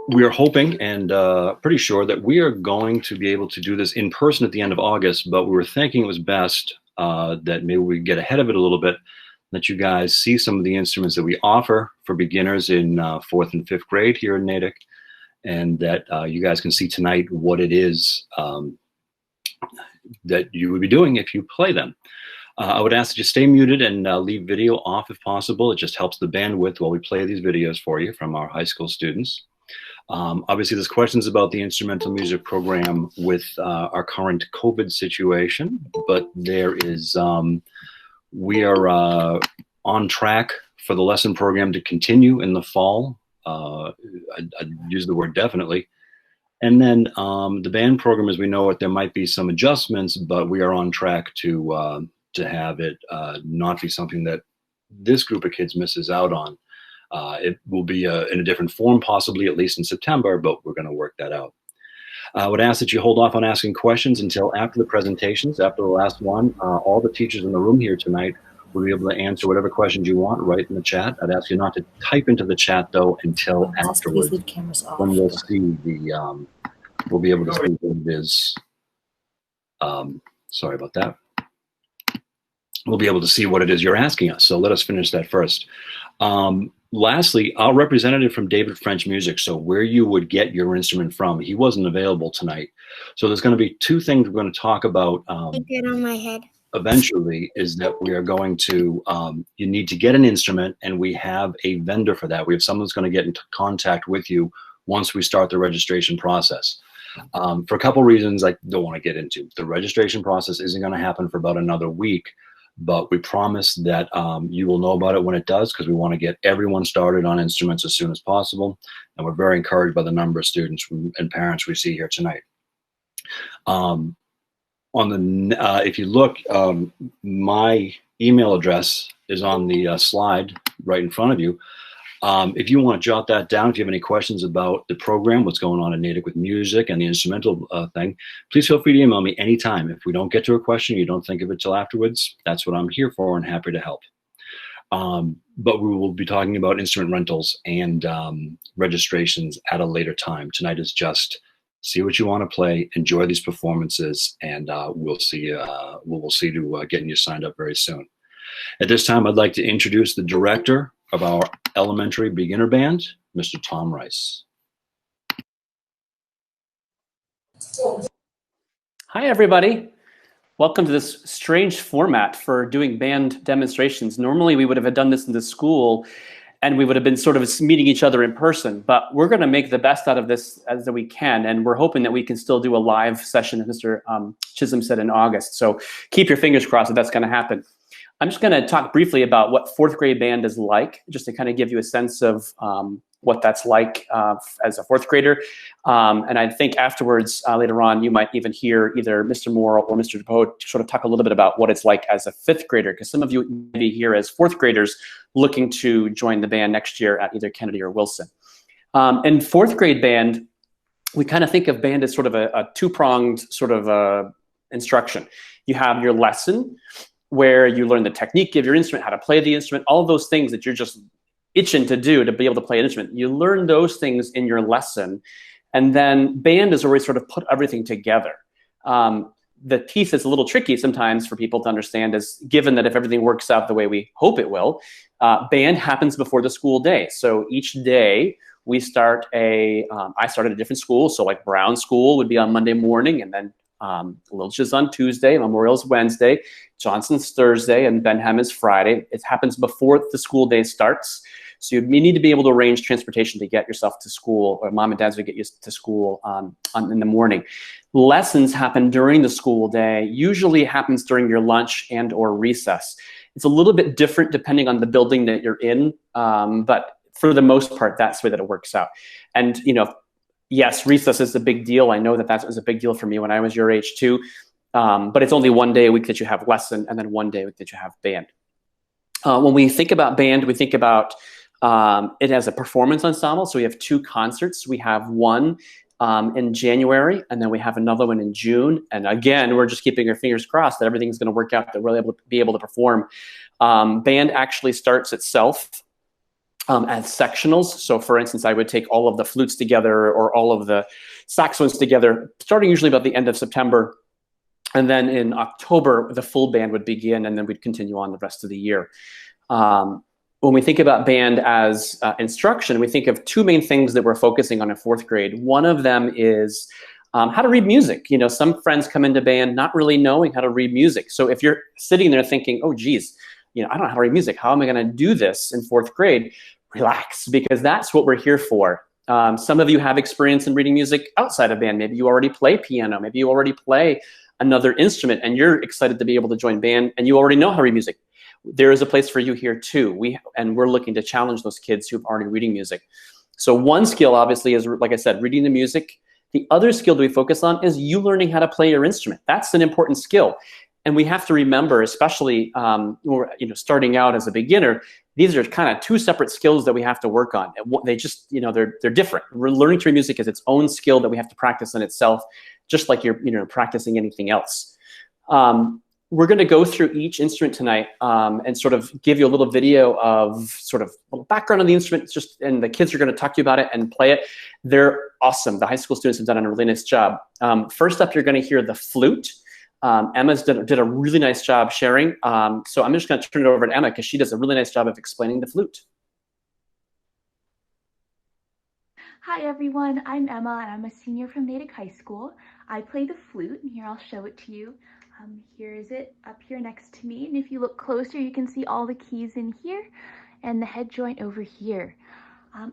we are hoping and pretty sure that we are going to be able to do this in person at the end of August, but we were thinking it was best that maybe we get ahead of it a little bit, let you guys see some of the instruments that we offer for beginners in 4th and 5th grade here in Natick, and that you guys can see tonight what it is that you would be doing if you play them. I would ask that you stay muted and leave video off if possible. It just helps the bandwidth while we play these videos for you from our high school students. Obviously, there's questions about the instrumental music program with our current COVID situation, but there is, we are on track for the lesson program to continue in the fall. I'd use the word definitely. And then the band program, as we know it, there might be some adjustments, but we are on track to have it not be something that this group of kids misses out on. It will be in a different form, possibly at least in September, but we're going to work that out. I would ask that you hold off on asking questions until after the presentations. After the last one, all the teachers in the room here tonight will be able to answer whatever questions you want right in the chat. I'd ask you not to type into the chat though until afterwards, when we'll see the we'll be able to see what it is. Sorry about that. We'll be able to see what it is you're asking us. So let us finish that first. Lastly, our representative from David French Music, so where you would get your instrument from, he wasn't available tonight. So there's going to be two things we're going to talk about get on my head. Eventually, is that we are going to, you need to get an instrument, and we have a vendor for that. We have someone that's going to get into contact with you once we start the registration process. For a couple reasons I don't want to get into. The registration process isn't going to happen for about another week, but we promise that you will know about it when it does, because we want to get everyone started on instruments as soon as possible. And we're very encouraged by the number of students and parents we see here tonight. If you look, my email address is on the slide right in front of you. If you want to jot that down, if you have any questions about the program, what's going on in Natick with music and the instrumental thing, please feel free to email me anytime. If we don't get to a question, you don't think of it till afterwards, that's what I'm here for and happy to help. But we will be talking about instrument rentals and registrations at a later time. Tonight is just see what you want to play, enjoy these performances, and we'll see to getting you signed up very soon. At this time, I'd like to introduce the director of our elementary beginner band, Mr. Tom Rice. Hi, everybody. Welcome to this strange format for doing band demonstrations. Normally, we would have done this in the school, and we would have been sort of meeting each other in person, but we're going to make the best out of this as we can, and we're hoping that we can still do a live session, as Mr. Chisholm said, in August. So keep your fingers crossed that that's going to happen. I'm just going to talk briefly about what 4th grade band is like, just to kind of give you a sense of what that's like as a 4th grader. And I think afterwards, later on, you might even hear either Mr. Moore or Mr. DePoe sort of talk a little bit about what it's like as a 5th grader, because some of you may be here as 4th graders looking to join the band next year at either Kennedy or Wilson. In 4th grade band, we kind of think of band as sort of a two-pronged sort of instruction. You have your lesson, where you learn the technique of your instrument, how to play the instrument, all of those things that you're just itching to do to be able to play an instrument. You learn those things in your lesson, and then band is always sort of put everything together. The piece that's a little tricky sometimes for people to understand is, given that if everything works out the way we hope it will, band happens before the school day. So each day we start I start at a different school. So like Brown School would be on Monday morning, and then Lilch is on Tuesday, Memorial's Wednesday, Johnson's Thursday, and Benham is Friday. It happens before the school day starts. So you need to be able to arrange transportation to get yourself to school, or mom and dad's to get you to school in the morning. Lessons happen during the school day. Usually it happens during your lunch and or recess. It's a little bit different depending on the building that you're in, but for the most part, that's the way that it works out. And, you know, yes, recess is a big deal. I know that that was a big deal for me when I was your age too. But it's only one day a week that you have lesson, and then one day a week that you have band. When we think about band, we think about it as a performance ensemble. So we have 2 concerts. We have one in January, and then we have another one in June. And again, we're just keeping our fingers crossed that everything's going to work out, that we're able to be able to perform. Band actually starts itself as sectionals. So for instance, I would take all of the flutes together or all of the saxophones together, starting usually about the end of September. And then in October, the full band would begin, and then we'd continue on the rest of the year. When we think about band as instruction, we think of two main things that we're focusing on in fourth grade. One of them is how to read music. You know, some friends come into band not really knowing how to read music. So if you're sitting there thinking, oh, geez, you know, I don't know how to read music. How am I going to do this in fourth grade? Relax, because that's what we're here for. Some of you have experience in reading music outside of band. Maybe you already play piano. Maybe you already play another instrument and you're excited to be able to join band and you already know how to read music. There is a place for you here too. We're looking to challenge those kids who've already reading music. So one skill obviously is, like I said, reading the music. The other skill that we focus on is you learning how to play your instrument. That's an important skill. And we have to remember, especially when we're, you know, starting out as a beginner, these are kind of two separate skills that we have to work on. They just, you know, they're different. Learning to read music is its own skill that we have to practice in itself, just like you're, you know, practicing anything else. We're going to go through each instrument tonight and sort of give you a little video of sort of a little background on the instrument, and the kids are going to talk to you about it and play it. They're awesome. The high school students have done a really nice job. First up, you're going to hear the flute. Emma's did a really nice job sharing. So I'm just going to turn it over to Emma because she does a really nice job of explaining the flute. Hi everyone, I'm Emma and I'm a senior from Natick High School. I play the flute and here I'll show it to you. Here is it up here next to me, and if you look closer you can see all the keys in here and the head joint over here.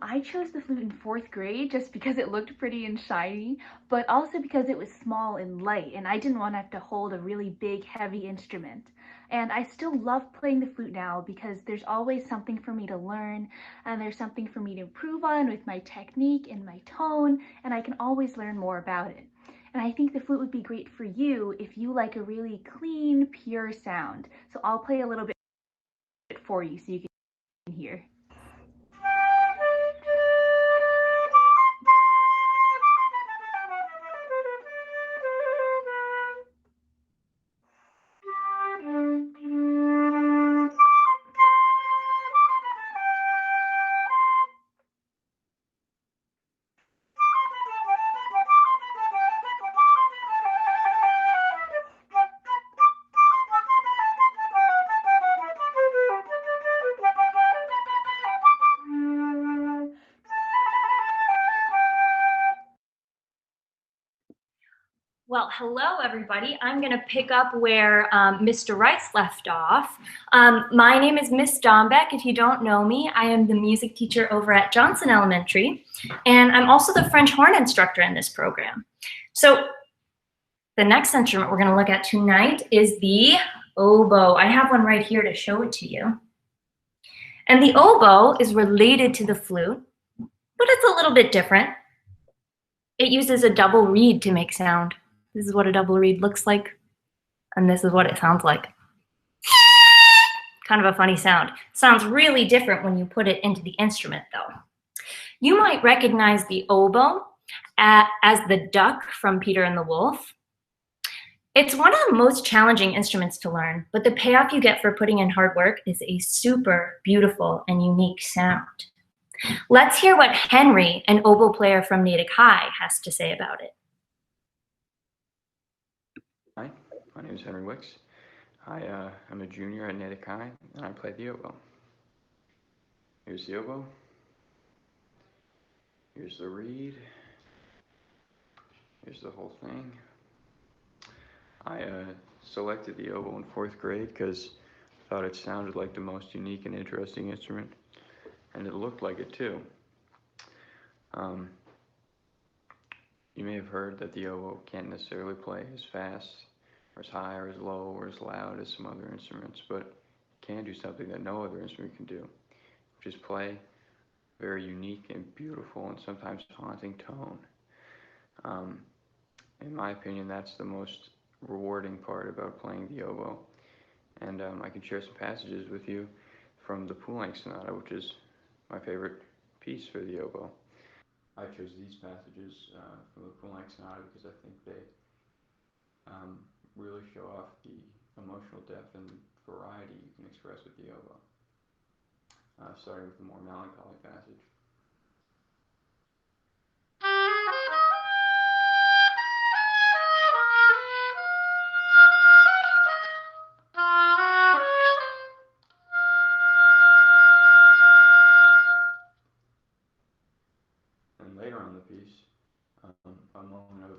I chose the flute in fourth grade just because it looked pretty and shiny, but also because it was small and light and I didn't want to have to hold a really big heavy instrument. And I still love playing the flute now because there's always something for me to learn and there's something for me to improve on with my technique and my tone, and I can always learn more about it. And I think the flute would be great for you if you like a really clean, pure sound. So I'll play a little bit for you so you can hear. Well, hello, everybody. I'm going to pick up where Mr. Rice left off. My name is Miss Dombeck. If you don't know me, I am the music teacher over at Johnson Elementary, and I'm also the French horn instructor in this program. So the next instrument we're going to look at tonight is the oboe. I have one right here to show it to you. And the oboe is related to the flute, but it's a little bit different. It uses a double reed to make sound. This is what a double reed looks like, and this is what it sounds like. Kind of a funny sound. Sounds really different when you put it into the instrument, though. You might recognize the oboe as the duck from Peter and the Wolf. It's one of the most challenging instruments to learn, but the payoff you get for putting in hard work is a super beautiful and unique sound. Let's hear what Henry, an oboe player from Natick High, has to say about it. Hi, my name is Henry Wicks. I'm a junior at Natick High, and I play the oboe. Here's the oboe. Here's the reed. Here's the whole thing. I selected the oboe in fourth grade because I thought it sounded like the most unique and interesting instrument, and it looked like it too. You may have heard that the oboe can't necessarily play as fast or as high or as low or as loud as some other instruments, but it can do something that no other instrument can do, which is play very unique and beautiful and sometimes haunting tone. In my opinion, that's the most rewarding part about playing the oboe. And I can share some passages with you from the Poulenc Sonata, which is my favorite piece for the oboe. I chose these passages from the Poulenc Sonata because I think they really show off the emotional depth and variety you can express with the oboe. starting with a more melancholy passage. And later on the piece, a moment of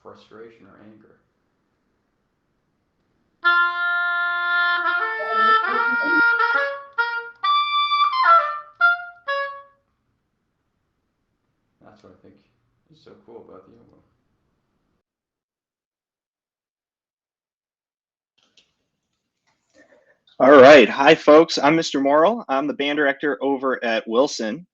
frustration or anger. That's what I think is so cool about the oboe. All right. Hi, folks. I'm Mr. Morrill. I'm the band director over at Wilson.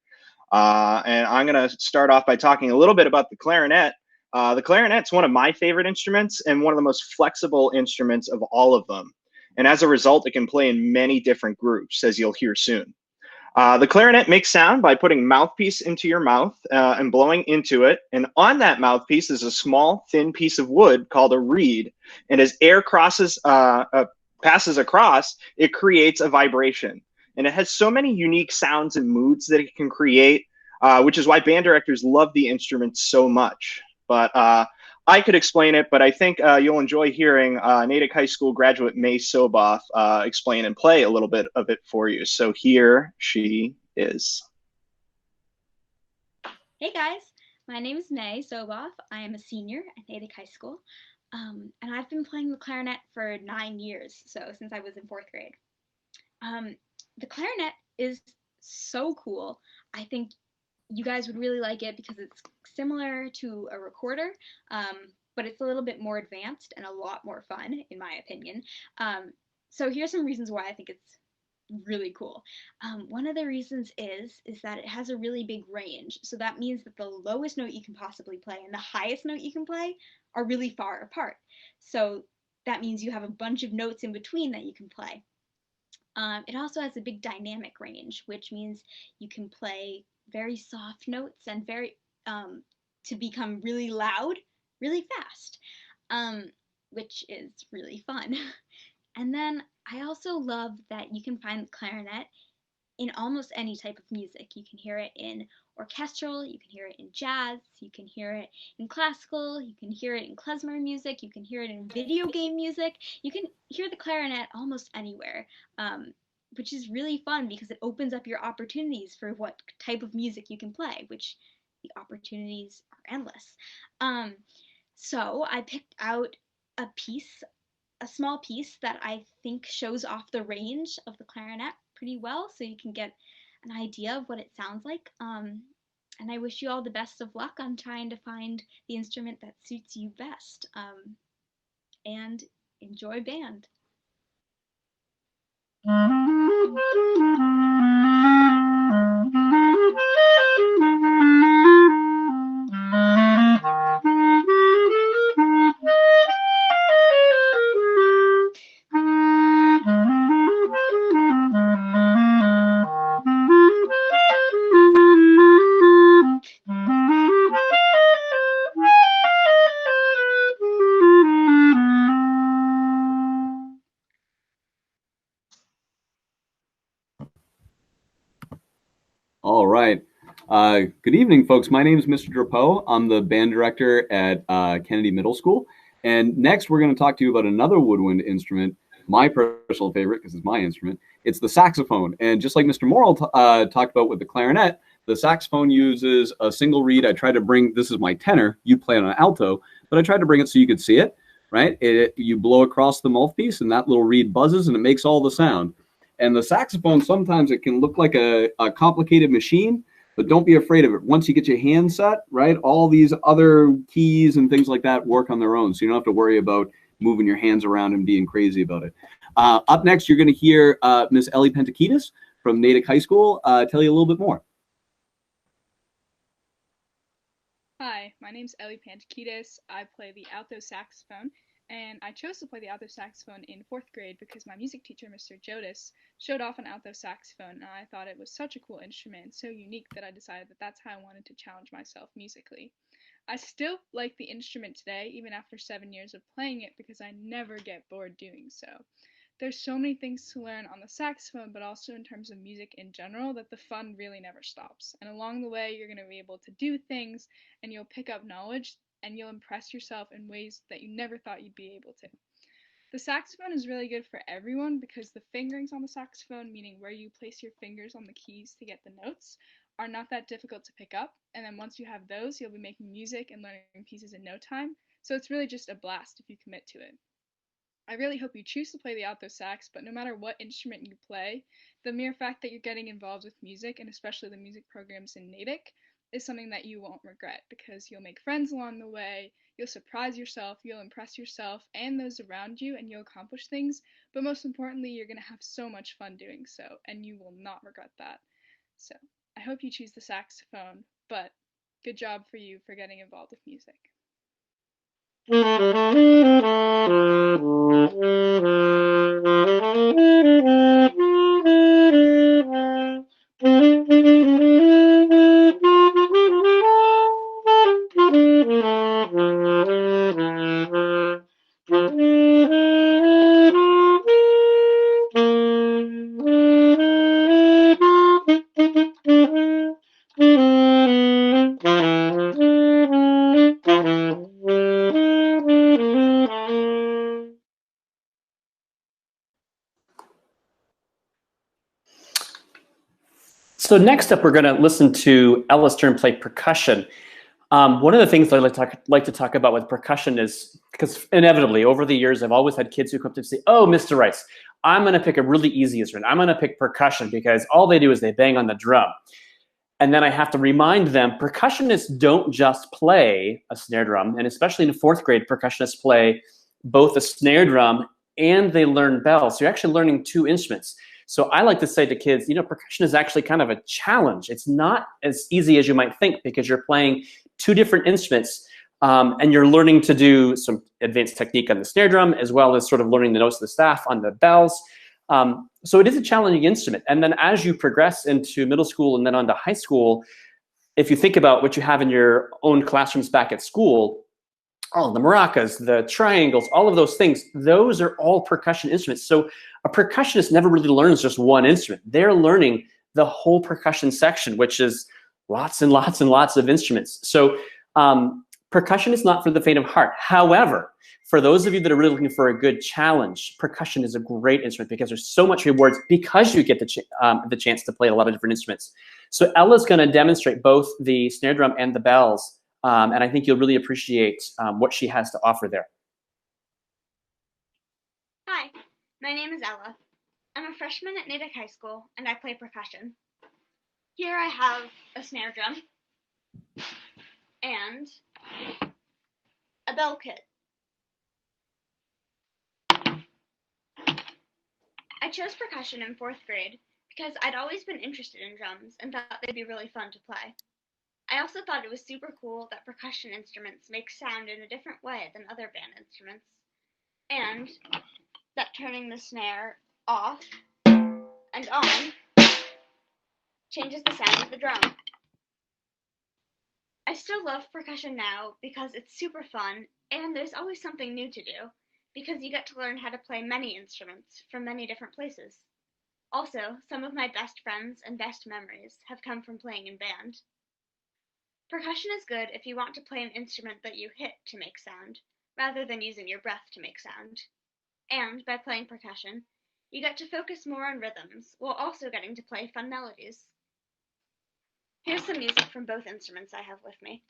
And I'm going to start off by talking a little bit about the clarinet. The clarinet's one of my favorite instruments and one of the most flexible instruments of all of them. And as a result, it can play in many different groups, as you'll hear soon. The clarinet makes sound by putting mouthpiece into your mouth and blowing into it. And on that mouthpiece is a small, thin piece of wood called a reed. And as air passes across, it creates a vibration. And it has so many unique sounds and moods that it can create, which is why band directors love the instrument so much. But I could explain it, but I think you'll enjoy hearing Natick High School graduate May Soboff explain and play a little bit of it for you. So here she is. Hey guys, my name is May Soboff. I am a senior at Natick High School, and I've been playing the clarinet for 9 years, so since I was in 4th grade. The clarinet is so cool. I think you guys would really like it because it's similar to a recorder, but it's a little bit more advanced and a lot more fun, in my opinion. So here's some reasons why I think it's really cool. One of the reasons is that it has a really big range. So that means that the lowest note you can possibly play and the highest note you can play are really far apart. So that means you have a bunch of notes in between that you can play. It also has a big dynamic range, which means you can play very soft notes and to become really loud really fast, which is really fun. And then I also love that you can find the clarinet in almost any type of music. You can hear it in orchestral, you can hear it in jazz, you can hear it in classical, you can hear it in klezmer music, you can hear it in video game music. You can hear the clarinet almost anywhere, which is really fun because it opens up your opportunities for what type of music you can play, which the opportunities are endless. So I picked out a small piece that I think shows off the range of the clarinet pretty well, so you can get an idea of what it sounds like. And I wish you all the best of luck on trying to find the instrument that suits you best. And enjoy band. All right. Good evening, folks. My name is Mr. Drapeau. I'm the band director at Kennedy Middle School. And next, we're going to talk to you about another woodwind instrument, my personal favorite because it's my instrument. It's the saxophone. And just like Mr. Morrill talked about with the clarinet, the saxophone uses a single reed. I tried to bring, this is my tenor, you play on an alto, but I tried to bring it so you could see it, right? You blow across the mouthpiece and that little reed buzzes and it makes all the sound. And the saxophone, sometimes it can look like a complicated machine, but don't be afraid of it. Once you get your hand set, right, all these other keys and things like that work on their own. So you don't have to worry about moving your hands around and being crazy about it. Up next, you're going to hear Miss Ellie Pentakidis from Natick High School tell you a little bit more. Hi, my name's Ellie Pantakidis. I play the alto saxophone, and I chose to play the alto saxophone in 4th grade because my music teacher, Mr. Jodis, showed off an alto saxophone, and I thought it was such a cool instrument and so unique that I decided that that's how I wanted to challenge myself musically. I still like the instrument today, even after 7 years of playing it, because I never get bored doing so. there's so many things to learn on the saxophone, but also in terms of music in general, that the fun really never stops. And along the way, you're going to be able to do things, and you'll pick up knowledge, and you'll impress yourself in ways that you never thought you'd be able to. The saxophone is really good for everyone because the fingerings on the saxophone, meaning where you place your fingers on the keys to get the notes, are not that difficult to pick up. And then once you have those, you'll be making music and learning pieces in no time. So it's really just a blast if you commit to it. I really hope you choose to play the alto sax, but no matter what instrument you play, the mere fact that you're getting involved with music, and especially the music programs in Natick, is something that you won't regret because you'll make friends along the way, you'll surprise yourself, you'll impress yourself and those around you, and you'll accomplish things, but most importantly, you're going to have so much fun doing so, and you will not regret that. So, I hope you choose the saxophone, but good job for you for getting involved with music. So next up, we're going to listen to Ella Stern play percussion. One of the things I like to talk about with percussion is, because inevitably over the years, I've always had kids who come up to say, "Oh, Mr. Rice, I'm going to pick a really easy instrument. I'm going to pick percussion because all they do is they bang on the drum." And then I have to remind them, percussionists don't just play a snare drum, and especially in fourth grade, percussionists play both a snare drum and they learn bells. So you're actually learning two instruments. So I like to say to kids, you know, percussion is actually kind of a challenge. It's not as easy as you might think because you're playing two different instruments and you're learning to do some advanced technique on the snare drum as well as sort of learning the notes of the staff on the bells. So it is a challenging instrument. And then as you progress into middle school and then on to high school, if you think about what you have in your own classrooms back at school, oh, the maracas, the triangles, all of those things, those are all percussion instruments. So a percussionist never really learns just one instrument. They're learning the whole percussion section, which is lots and lots and lots of instruments. So percussion is not for the faint of heart. However, for those of you that are really looking for a good challenge, percussion is a great instrument because there's so much rewards because you get the chance to play a lot of different instruments. So Ella's going to demonstrate both the snare drum and the bells. And I think you'll really appreciate what she has to offer there. Hi, my name is Ella. I'm a freshman at Natick High School, and I play percussion. Here I have a snare drum and a bell kit. I chose percussion in fourth grade because I'd always been interested in drums and thought they'd be really fun to play. I also thought it was super cool that percussion instruments make sound in a different way than other band instruments, and that turning the snare off and on changes the sound of the drum. I still love percussion now because it's super fun and there's always something new to do because you get to learn how to play many instruments from many different places. Also, some of my best friends and best memories have come from playing in band. Percussion is good if you want to play an instrument that you hit to make sound, rather than using your breath to make sound. And by playing percussion, you get to focus more on rhythms, while also getting to play fun melodies. Here's some music from both instruments I have with me.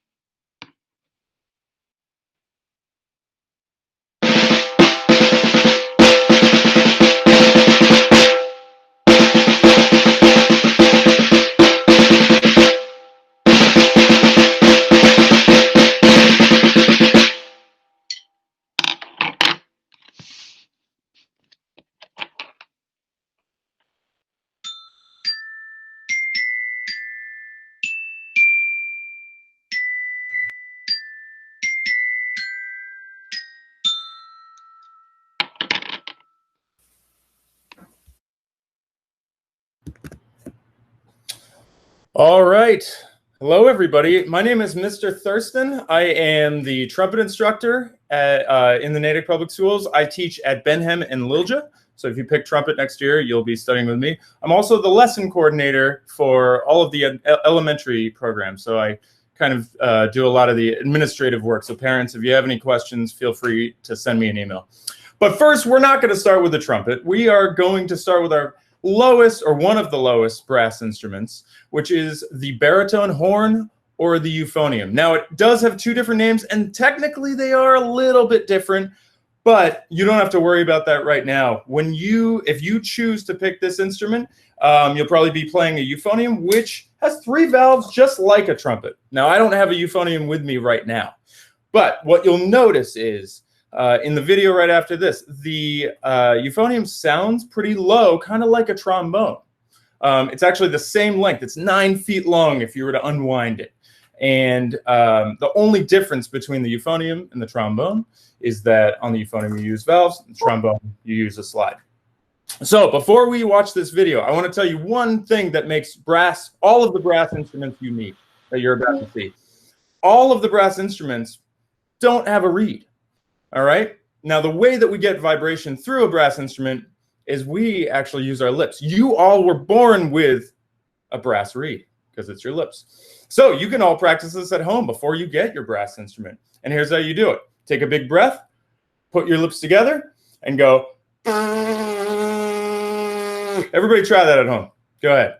All right. Hello, everybody. My name is Mr. Thurston. I am the trumpet instructor in the Natick Public Schools. I teach at Benham and Lilja. So if you pick trumpet next year, you'll be studying with me. I'm also the lesson coordinator for all of the elementary programs. So I kind of do a lot of the administrative work. So parents, if you have any questions, feel free to send me an email. But first, we're not going to start with the trumpet. We are going to start with our lowest, or one of the lowest, brass instruments, which is the baritone horn or the euphonium. Now, it does have two different names, and technically they are a little bit different, but you don't have to worry about that right now. If you choose to pick this instrument, you'll probably be playing a euphonium, which has 3 valves just like a trumpet. Now, I don't have a euphonium with me right now, but what you'll notice is in the video right after this, the euphonium sounds pretty low, kind of like a trombone. It's actually the same length. It's 9 feet long if you were to unwind it. And the only difference between the euphonium and the trombone is that on the euphonium you use valves, and the trombone you use a slide. So before we watch this video, I want to tell you one thing that makes all of the brass instruments unique that you're about to see. All of the brass instruments don't have a reed. All right. Now, the way that we get vibration through a brass instrument is we actually use our lips. You all were born with a brass reed because it's your lips. So you can all practice this at home before you get your brass instrument. And here's how you do it. Take a big breath, put your lips together, and go. Everybody try that at home. Go ahead.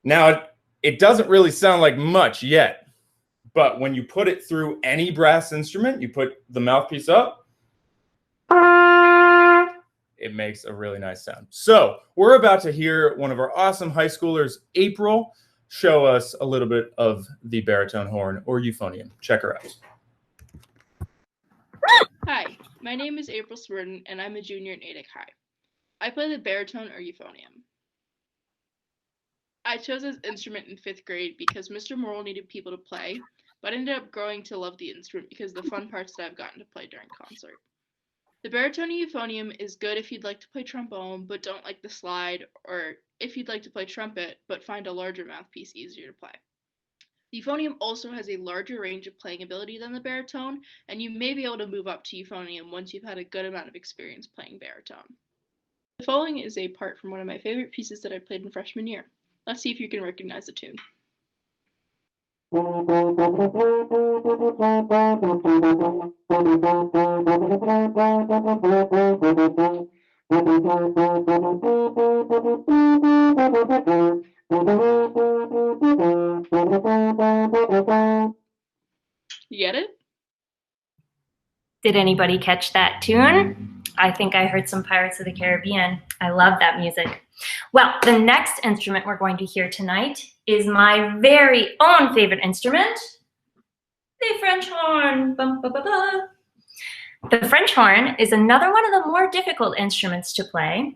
Now, it doesn't really sound like much yet. But when you put it through any brass instrument, you put the mouthpiece up, it makes a really nice sound. So we're about to hear one of our awesome high schoolers, April, show us a little bit of the baritone horn or euphonium. Check her out. Hi, my name is April Smurden, and I'm a junior at Natick High. I play the baritone or euphonium. I chose this instrument in 5th grade because Mr. Morrill needed people to play, but I ended up growing to love the instrument because of the fun parts that I've gotten to play during concert. The baritone euphonium is good if you'd like to play trombone but don't like the slide, or if you'd like to play trumpet but find a larger mouthpiece easier to play. The euphonium also has a larger range of playing ability than the baritone, and you may be able to move up to euphonium once you've had a good amount of experience playing baritone. The following is a part from one of my favorite pieces that I played in freshman year. Let's see if you can recognize the tune. You get it? Did anybody catch that tune? I think I heard some Pirates of the Caribbean. I love that music. Well, the next instrument we're going to hear tonight is my very own favorite instrument, the French horn. Bum, ba, ba, ba. The French horn is another one of the more difficult instruments to play,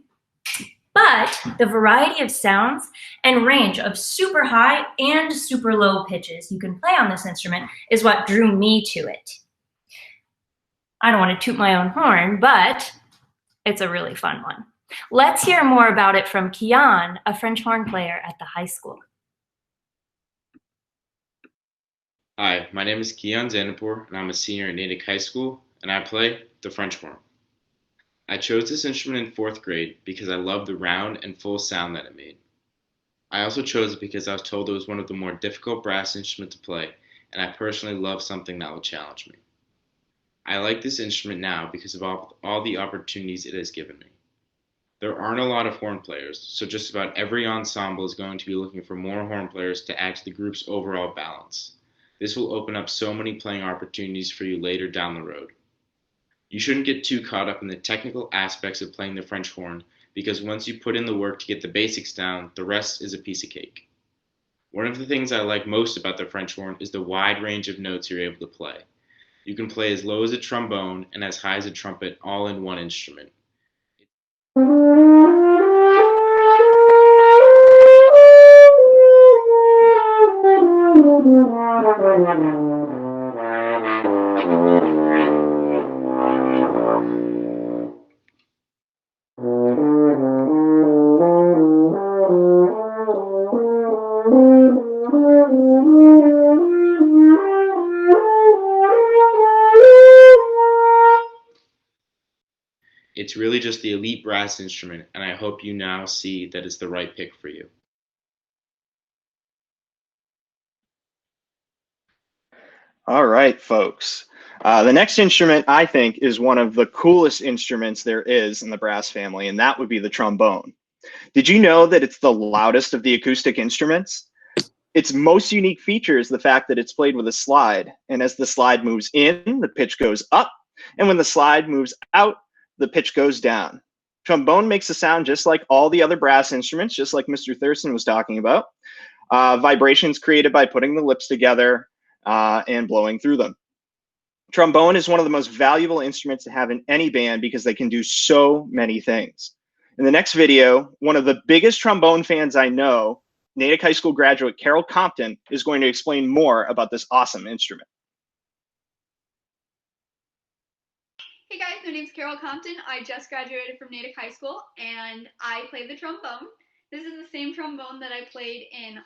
but the variety of sounds and range of super high and super low pitches you can play on this instrument is what drew me to it. I don't want to toot my own horn, but it's a really fun one. Let's hear more about it from Kian, a French horn player at the high school. Hi, my name is Kian Zanapur, and I'm a senior at Natick High School, and I play the French horn. I chose this instrument in 4th grade because I loved the round and full sound that it made. I also chose it because I was told it was one of the more difficult brass instruments to play, and I personally love something that will challenge me. I like this instrument now because of all the opportunities it has given me. There aren't a lot of horn players, so just about every ensemble is going to be looking for more horn players to add to the group's overall balance. This will open up so many playing opportunities for you later down the road. You shouldn't get too caught up in the technical aspects of playing the French horn, because once you put in the work to get the basics down, the rest is a piece of cake. One of the things I like most about the French horn is the wide range of notes you're able to play. You can play as low as a trombone and as high as a trumpet all in one instrument. It's It's really just the elite brass instrument, and I hope you now see that it's the right pick for you. All right, folks. The next instrument, I think, is one of the coolest instruments there is in the brass family, and that would be the trombone. Did you know that it's the loudest of the acoustic instruments? Its most unique feature is the fact that it's played with a slide, and as the slide moves in, the pitch goes up, and when the slide moves out, the pitch goes down. Trombone makes a sound just like all the other brass instruments, just like Mr. Thurston was talking about. Vibrations created by putting the lips together and blowing through them. Trombone is one of the most valuable instruments to have in any band because they can do so many things. In the next video, one of the biggest trombone fans I know, Natick High School graduate Carol Compton, is going to explain more about this awesome instrument. Hey guys, my name's Carol Compton. I just graduated from Natick High School and I play the trombone. This is the same trombone that I played in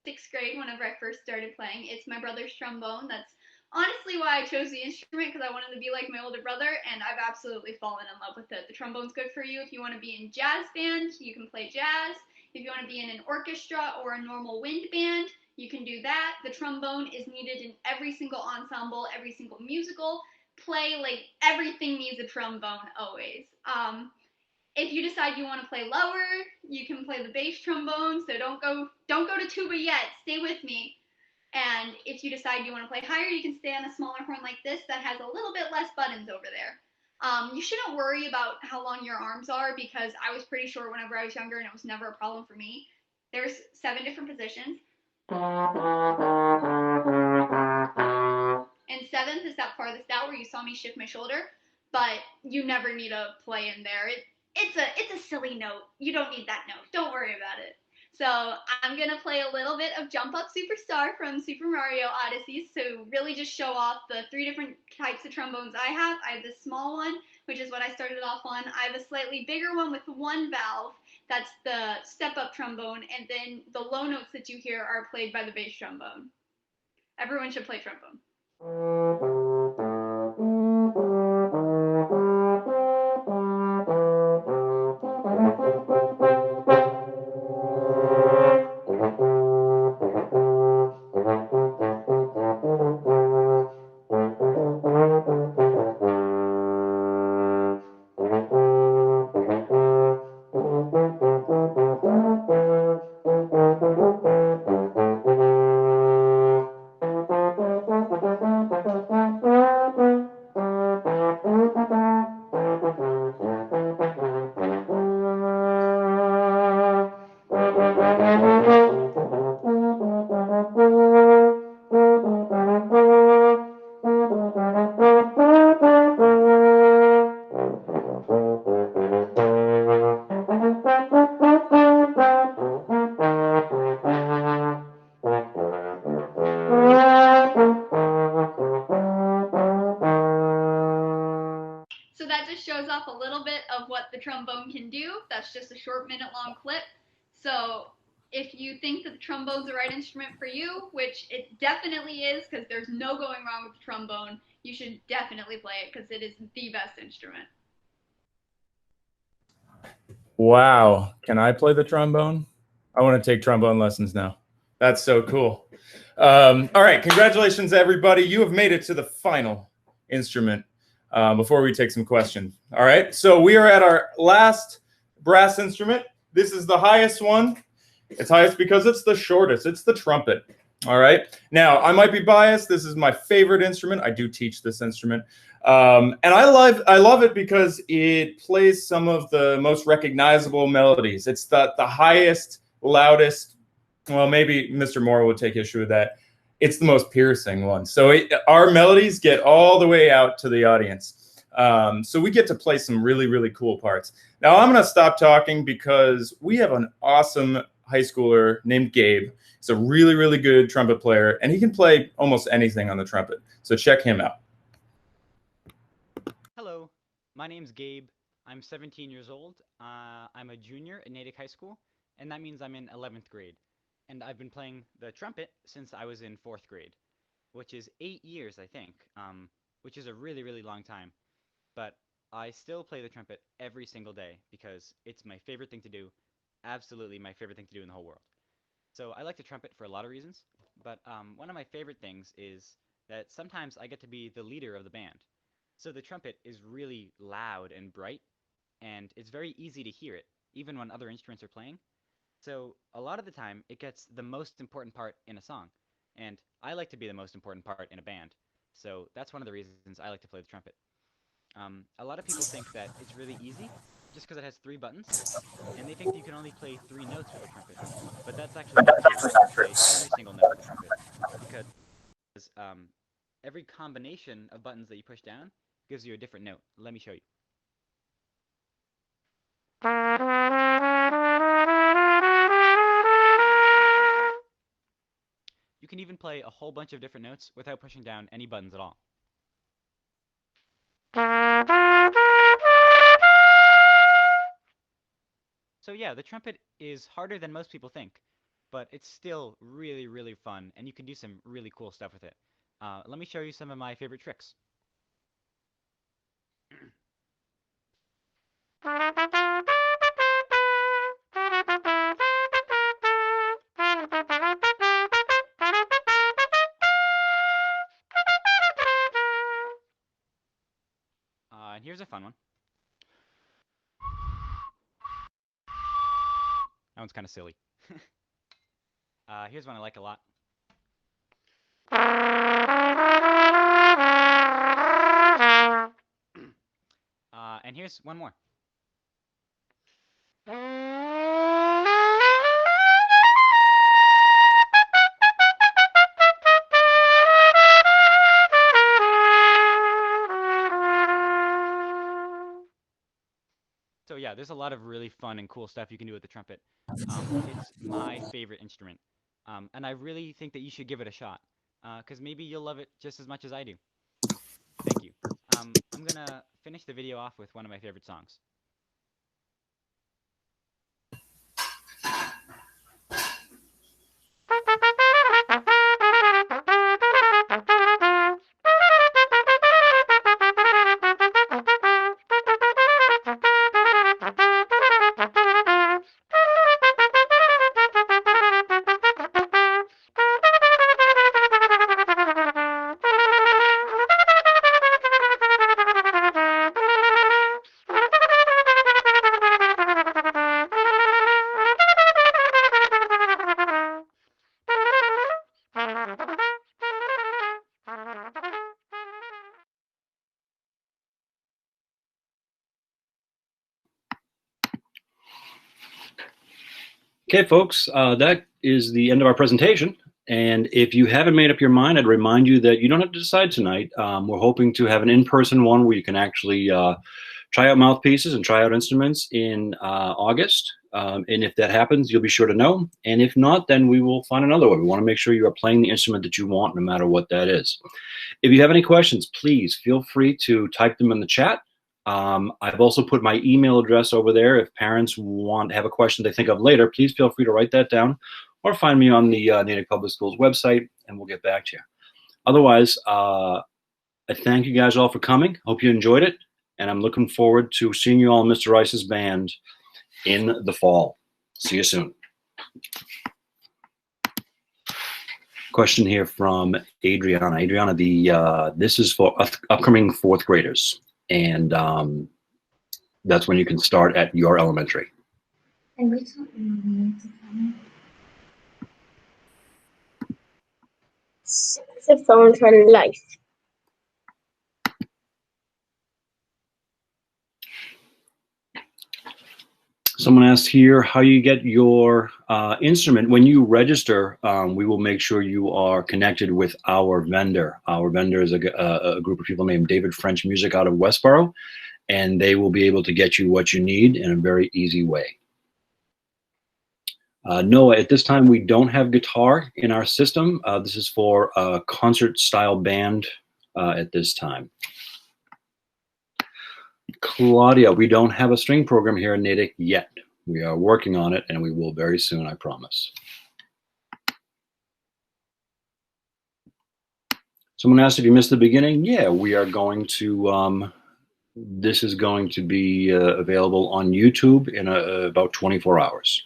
6th grade whenever I first started playing. It's my brother's trombone. That's honestly why I chose the instrument, because I wanted to be like my older brother, and I've absolutely fallen in love with it. The trombone's good for you if you want to be in jazz band, you can play jazz. If you want to be in an orchestra or a normal wind band, you can do that. The trombone is needed in every single ensemble, every single musical play. Like, everything needs a trombone always. If you decide you want to play lower, you can play the bass trombone. So don't go to tuba yet. Stay with me. And if you decide you want to play higher, you can stay on a smaller horn like this that has a little bit less buttons over there. You shouldn't worry about how long your arms are, because I was pretty short whenever I was younger and it was never a problem for me. There's 7 different positions. And 7th is that farthest out where you saw me shift my shoulder, but you never need a play in there. It's a silly note. You don't need that note. Don't worry about it. So I'm going to play a little bit of Jump Up Superstar from Super Mario Odyssey to really just show off the 3 different types of trombones I have. I have this small one, which is what I started off on. I have a slightly bigger one with 1 valve. That's the step-up trombone. And then the low notes that you hear are played by the bass trombone. Everyone should play trombone. So that just shows off a little bit of what the trombone can do. That's just a short minute-long clip. So if you think that the trombone's the right instrument for you, which it definitely is, because there's no going wrong with the trombone, you should definitely play it because it is the best instrument. Wow. Can I play the trombone? I want to take trombone lessons now. That's so cool. All right. Congratulations, everybody. You have made it to the final instrument before we take some questions. All right. So we are at our last brass instrument. This is the highest one. It's highest because it's the shortest. It's the trumpet. All right. Now, I might be biased. This is my favorite instrument. I do teach this instrument. And I love it because it plays some of the most recognizable melodies. It's the highest, loudest. Well, maybe Mr. Moore would take issue with that. It's the most piercing one. So our melodies get all the way out to the audience. So we get to play some really, really cool parts. Now, I'm going to stop talking because we have an awesome high schooler named Gabe. He's a really, really good trumpet player, and he can play almost anything on the trumpet. So check him out. Hello, my name's Gabe. I'm 17 years old. I'm a junior at Natick High School, and that means I'm in 11th grade. And I've been playing the trumpet since I was in 4th grade, which is 8 years, I think, which is a really, really long time. But I still play the trumpet every single day because it's my favorite thing to do, absolutely my favorite thing to do in the whole world. So I like the trumpet for a lot of reasons, but one of my favorite things is that sometimes I get to be the leader of the band. So the trumpet is really loud and bright, and it's very easy to hear it, even when other instruments are playing. So a lot of the time, it gets the most important part in a song, and I like to be the most important part in a band. So that's one of the reasons I like to play the trumpet. A lot of people think that it's really easy just because it has 3 buttons, and they think that you can only play 3 notes with a trumpet. But that's actually not true. You can play every single note with a trumpet because um, every combination of buttons that you push down gives you a different note. Let me show you. You can even play a whole bunch of different notes without pushing down any buttons at all. So yeah, the trumpet is harder than most people think, but it's still really, really fun, and you can do some really cool stuff with it. Let me show you some of my favorite tricks. And here's a fun one. That one's kind of silly. Here's one I like a lot. And here's one more. So yeah, there's a lot of really fun and cool stuff you can do with the trumpet. It's my favorite instrument. And I really think that you should give it a shot, because maybe you'll love it just as much as I do. Thank you. I'm gonna finish the video off with one of my favorite songs. Okay, folks, that is the end of our presentation. And if you haven't made up your mind, I'd remind you that you don't have to decide tonight. We're hoping to have an in-person one where you can actually try out mouthpieces and try out instruments in August. And if that happens, you'll be sure to know. And if not, then we will find another way. We want to make sure you are playing the instrument that you want, no matter what that is. If you have any questions, please feel free to type them in the chat. I've also put my email address over there. If parents have a question they think of later, please feel free to write that down or find me on the Natick Public Schools website, and we'll get back to you. Otherwise, I thank you guys all for coming. Hope you enjoyed it, and I'm looking forward to seeing you all in Mr. Rice's band in the fall. See you soon. Question here from Adriana. Adriana, this is for upcoming 4th graders. And that's when you can start at your elementary. Saxophone for life. Someone asked here how you get your instrument. When you register, we will make sure you are connected with our vendor. Our vendor is a group of people named David French Music out of Westboro, and they will be able to get you what you need in a very easy way. Noah, at this time, we don't have guitar in our system. This is for a concert-style band at this time. Claudia, we don't have a string program here in Natick yet. We are working on it, and we will very soon, I promise. Someone asked if you missed the beginning. Yeah, we are going to This is going to be available on YouTube in about 24 hours.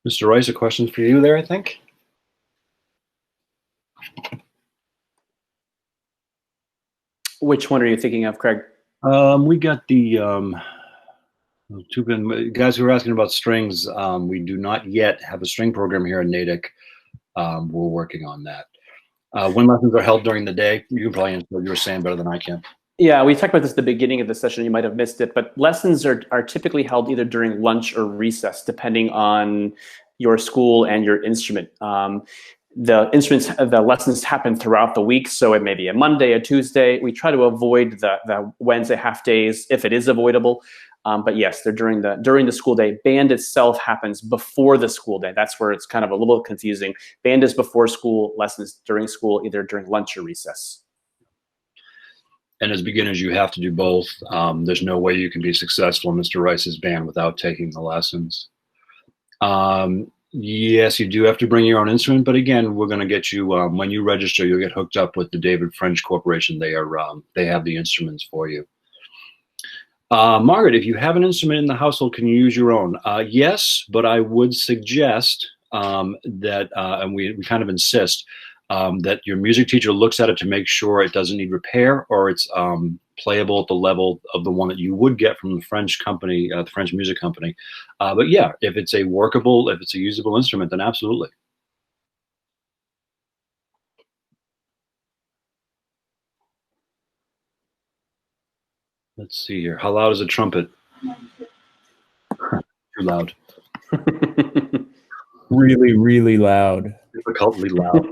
Mr. Rice, a question for you there, I think. Which one are you thinking of, Craig? We got the guys who are asking about strings. We do not yet have a string program here in Natick. We're working on that. When lessons are held during the day, you can probably answer what you were saying better than I can. Yeah, we talked about this at the beginning of the session. You might have missed it, but lessons are typically held either during lunch or recess, depending on your school and your instrument. The lessons happen throughout the week, so it may be a Monday, a Tuesday. We try to avoid the Wednesday half days if it is avoidable. But yes, they're during the school day. Band itself happens before the school day. That's where it's kind of a little confusing. Band is before school, lessons during school, either during lunch or recess. And as beginners, you have to do both. There's no way you can be successful in Mr. Rice's band without taking the lessons. Yes, you do have to bring your own instrument, but again, we're going to get you, when you register, you'll get hooked up with the David French Corporation. They have the instruments for you. Margaret, if you have an instrument in the household, can you use your own? Yes, but I would suggest that, and we kind of insist, that your music teacher looks at it to make sure it doesn't need repair or it's playable at the level of the one that you would get from the French company, the French music company. But yeah, if it's a workable, if it's a usable instrument, then absolutely. Let's see here. How loud is a trumpet? Too loud. Really, really loud. Difficultly loud.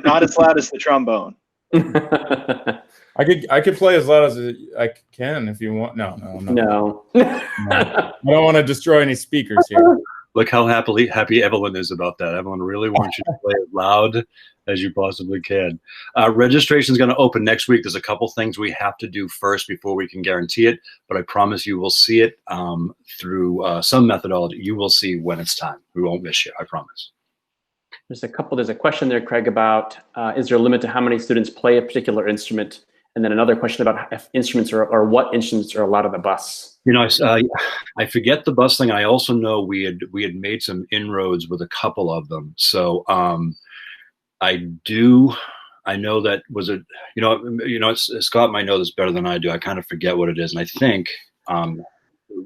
Not as loud as the trombone. I could play as loud as I can if you want. No. I don't want to destroy any speakers here. Look how happy Evelyn is about that. Evelyn really wants you to play as loud as you possibly can. Registration is going to open next week. There's a couple things we have to do first before we can guarantee it, but I promise you will see it through some methodology. You will see when it's time. We won't miss you, I promise. There's a question there, Craig, about is there a limit to how many students play a particular instrument? And then another question about if instruments or what instruments are allowed on the bus. You know, I forget the bus thing. I also know we had made some inroads with a couple of them. So I know that was a, Scott might know this better than I do. I kind of forget what it is. And I think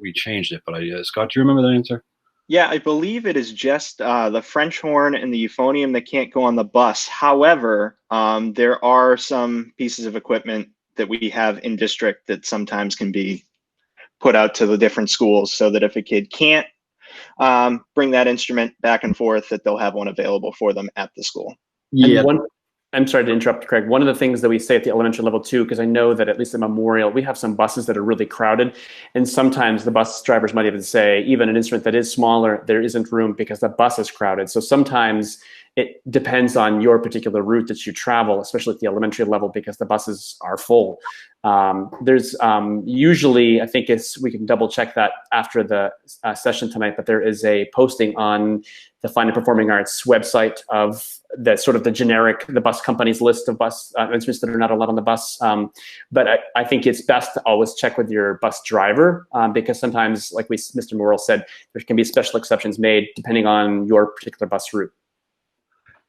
we changed it, but Scott, do you remember that answer? Yeah, I believe it is just the French horn and the euphonium that can't go on the bus. However, there are some pieces of equipment that we have in district that sometimes can be put out to the different schools so that if a kid can't bring that instrument back and forth, that they'll have one available for them at the school. Yeah. I'm sorry to interrupt, Craig. One of the things that we say at the elementary level too, because I know that at least at Memorial, we have some buses that are really crowded. And sometimes the bus drivers might even say, even an instrument that is smaller, there isn't room because the bus is crowded. So sometimes it depends on your particular route that you travel, especially at the elementary level, because the buses are full. There's usually, I think we can double check that after the session tonight, but there is a posting on the Fine and Performing Arts website of the bus company's list of bus instruments that are not allowed on the bus. But I think it's best to always check with your bus driver because sometimes, like Mr. Morrill said, there can be special exceptions made depending on your particular bus route.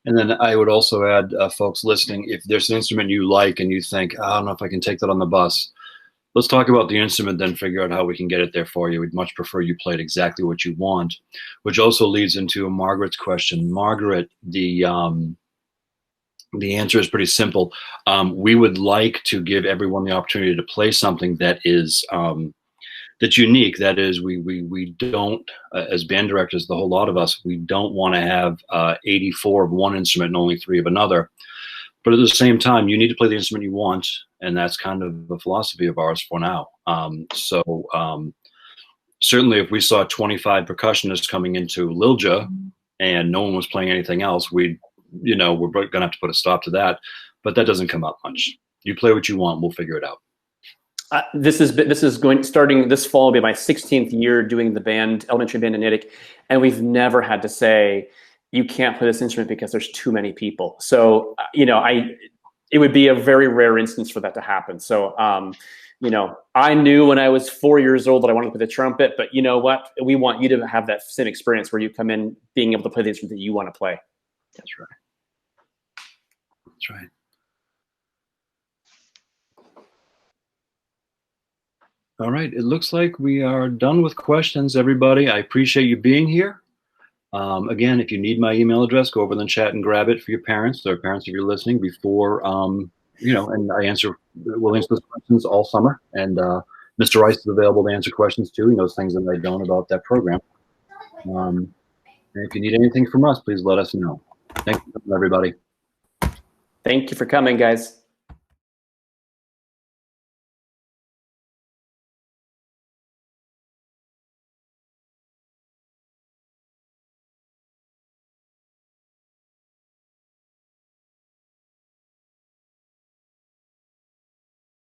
And then I would also add, folks listening, if there's an instrument you like and you think, I don't know if I can take that on the bus, let's talk about the instrument, then figure out how we can get it there for you. We'd much prefer you played exactly what you want, which also leads into Margaret's question. Margaret, the answer is pretty simple. We would like to give everyone the opportunity to play something that is that's unique. That is, we don't, as band directors, the whole lot of us, we don't want to have 84 of one instrument and only 3 of another. But at the same time, you need to play the instrument you want, and that's kind of the philosophy of ours for now. Certainly, if we saw 25 percussionists coming into Lilja and no one was playing anything else, we're going to have to put a stop to that. But that doesn't come up much. You play what you want, we'll figure it out. Starting this fall will be my 16th year doing the elementary band in Natick, and we've never had to say, you can't play this instrument because there's too many people. So, it would be a very rare instance for that to happen. So, you know, I knew when I was 4 years old that I wanted to play the trumpet, but you know what? We want you to have that same experience where you come in being able to play the instrument that you want to play. That's right. That's right. All right, it looks like we are done with questions, everybody. I appreciate you being here. Again, if you need my email address, go over in the chat and grab it for your parents, or parents if you're listening, before, you know, and we'll answer those questions all summer. And Mr. Rice is available to answer questions too. He knows things that I don't about that program. And if you need anything from us, please let us know. Thank you, everybody. Thank you for coming, guys.